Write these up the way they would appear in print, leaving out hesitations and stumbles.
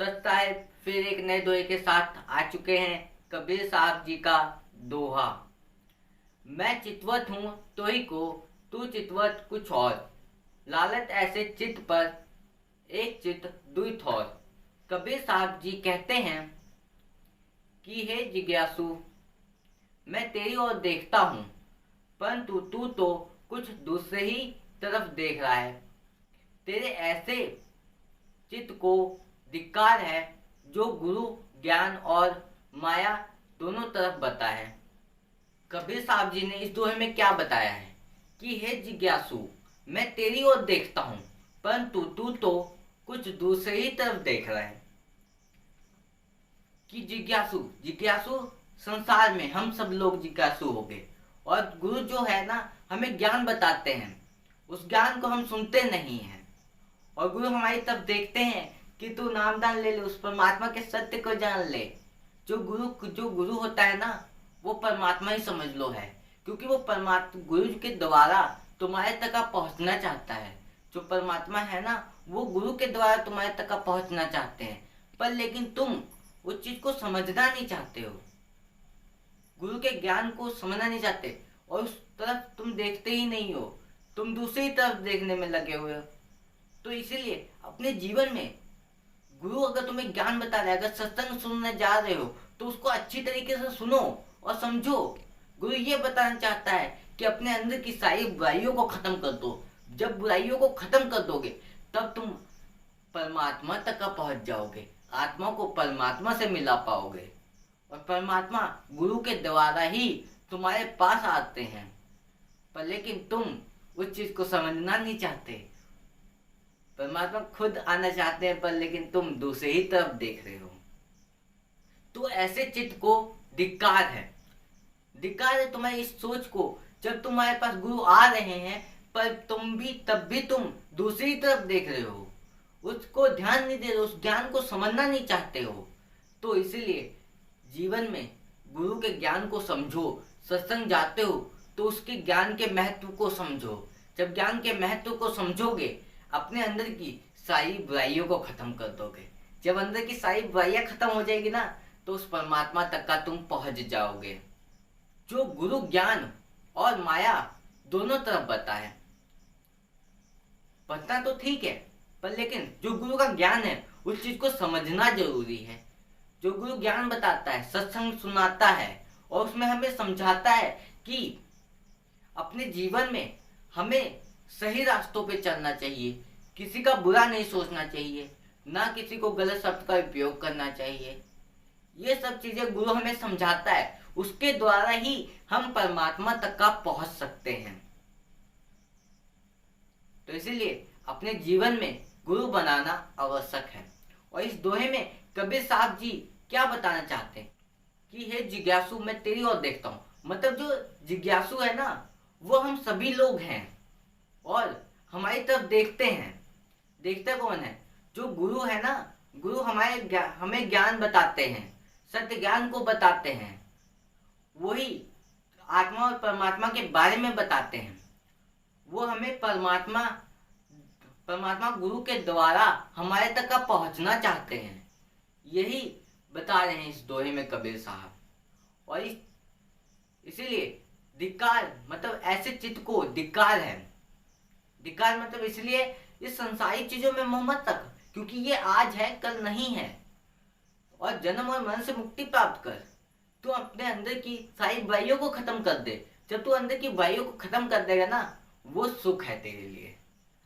दत्त साहब फिर एक नए दोहे के साथ आ चुके हैं। कबीर साहब जी का दोहा। मैं चितवत हूँ तो ही को, तू चितवत कुछ और। लालत ऐसे चित पर, एक चित दुई थौर। कबीर साहब जी कहते हैं कि हे जिज्ञासु, मैं तेरी ओर देखता हूँ, परंतु तू तो कुछ दूसरे ही तरफ देख रहा है। तेरे ऐसे चित्त को धिक्कार है जो गुरु ज्ञान और माया दोनों तरफ बता है। कबीर साहब जी ने इस दोहे में क्या बताया है कि हे जिज्ञासु, मैं तेरी ओर देखता हूँ, परंतु तू तो कुछ दूसरे ही तरफ देख रहा है। कि जिज्ञासु जिज्ञासु संसार में हम सब लोग जिज्ञासु हो गए, और गुरु जो है ना हमें ज्ञान बताते हैं, उस ज्ञान को हम सुनते नहीं हैं। और गुरु हमारी तरफ देखते हैं कि तू नामदान ले ले, उस परमात्मा के सत्य को जान ले। जो गुरु होता है ना, वो परमात्मा ही समझ लो है, क्योंकि वो परमात्मा गुरु के द्वारा तुम्हारे तक पहुंचना चाहता है। जो परमात्मा है ना, वो गुरु के द्वारा तुम्हारे तक पहुंचना चाहते हैं, पर लेकिन तुम उस चीज को समझना नहीं चाहते हो, गुरु के ज्ञान को समझना नहीं चाहते, और उस तरफ तुम देखते ही नहीं हो, तुम दूसरी तरफ देखने में लगे हुए हो। तो इसीलिए अपने जीवन में गुरु अगर तुम्हें ज्ञान बता रहा है, अगर सत्संग सुनने जा रहे हो, तो उसको अच्छी तरीके से सुनो और समझो। गुरु ये बताना चाहता है कि अपने अंदर की सारी बुराइयों को खत्म कर दो। जब बुराइयों को खत्म कर दोगे, तब तुम परमात्मा तक पहुंच जाओगे, आत्मा को परमात्मा से मिला पाओगे, और परमात्मा गुरु के द्वारा ही तुम्हारे पास आते हैं। पर लेकिन तुम उस चीज को समझना नहीं चाहते। परमात्मा खुद आना चाहते हैं, पर लेकिन तुम दूसरे ही तरफ देख रहे हो। तो ऐसे चित्त को धिक्कार है। धिक्कार है तुम्हारी इस सोच को, जब तुम्हारे पास गुरु आ रहे हैं, पर तब भी तुम दूसरी तरफ देख रहे हो, उसको ध्यान नहीं दे रहे हो, उस ज्ञान को समझना नहीं चाहते हो। तो इसीलिए जीवन में गुरु के ज्ञान को समझो। सत्संग जाते हो तो उसके ज्ञान के महत्व को समझो। जब ज्ञान के महत्व को समझोगे, अपने अंदर की सारी बुराइयों को खत्म कर दोगे। जब अंदर की सारी बुराइयां खत्म हो जाएगी ना, तो उस परमात्मा तक का तुम पहुंच जाओगे, जो गुरु ज्ञान और माया दोनों तरफ बता है। पढ़ना तो ठीक है, पर लेकिन जो गुरु का ज्ञान है, उस चीज को समझना जरूरी है। जो गुरु ज्ञान बताता है, सत्संग सुनाता है, और उसमें हमें समझाता है कि अपने जीवन में हमें सही रास्तों पे चलना चाहिए, किसी का बुरा नहीं सोचना चाहिए, ना किसी को गलत शब्द का उपयोग करना चाहिए। ये सब चीजें गुरु हमें समझाता है, उसके द्वारा ही हम परमात्मा तक का पहुंच सकते हैं। तो इसीलिए अपने जीवन में गुरु बनाना आवश्यक है। और इस दोहे में कबीर साहब जी क्या बताना चाहते हैं कि हे जिज्ञासु, मैं तेरी ओर देखता हूँ। मतलब जो जिज्ञासु है ना, वो हम सभी लोग हैं, और हमारी तरफ देखते हैं। देखते कौन है? जो गुरु है ना, गुरु हमें ज्ञान बताते हैं, सत्य ज्ञान को बताते हैं, वही आत्मा और परमात्मा के बारे में बताते हैं। वो हमें परमात्मा गुरु के द्वारा हमारे तक का पहुंचना चाहते हैं। यही बता रहे हैं इस दोहे में कबीर साहब। और इसीलिए धिक्कार मतलब ऐसे चित्त को धिक्कार है। धिक्कार मतलब इसलिए इस संसारिक चीजों में मोह मत रख, क्योंकि ये आज है, कल नहीं है। और जन्म और मरण से मुक्ति प्राप्त कर। तू अपने अंदर की सारी बुराइयों को खत्म कर दे। जब तू अंदर की बुराइयों को खत्म कर देगा ना, वो सुख है तेरे लिए।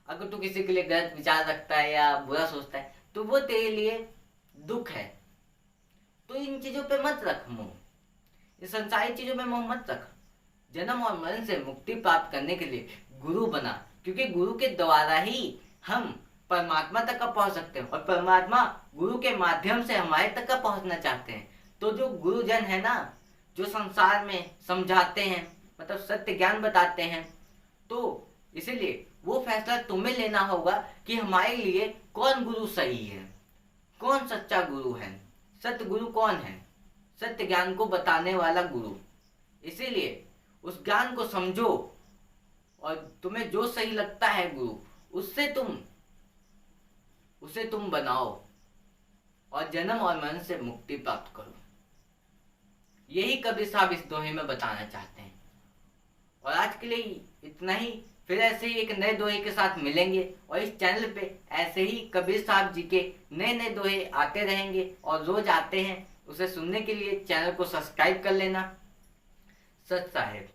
अगर तू किसी के लिए गलत विचार रखता है या बुरा सोचता है, तो वो तेरे लिए दुख है। तो इन चीजों पे मत रख मोह, इस संसारिक चीजों में मोह मत रख। जन्म और मरण से मुक्ति प्राप्त करने के लिए गुरु बना, क्योंकि गुरु के द्वारा ही हम परमात्मा तक का पहुंच सकते हैं, और परमात्मा गुरु के माध्यम से हमारे तक का पहुंचना चाहते हैं। तो जो गुरुजन है ना, जो संसार में समझाते हैं, मतलब सत्य ज्ञान बताते हैं, तो इसीलिए वो फैसला तुम्हें लेना होगा कि हमारे लिए कौन गुरु सही है, कौन सच्चा गुरु है। सत्य गुरु कौन है? सत्य ज्ञान को बताने वाला गुरु। इसीलिए उस ज्ञान को समझो, और तुम्हें जो सही लगता है गुरु, उसे तुम बनाओ। और जन्म और मरण से मुक्ति प्राप्त करो। यही कबीर साहब इस दोहे में बताना चाहते हैं। और आज के लिए इतना ही। फिर ऐसे ही एक नए दोहे के साथ मिलेंगे और इस चैनल पे ऐसे ही कबीर साहब जी के नए नए दोहे आते रहेंगे और रोज आते हैं। उसे सुनने के लिए चैनल को सब्सक्राइब कर लेना। सत साहेब।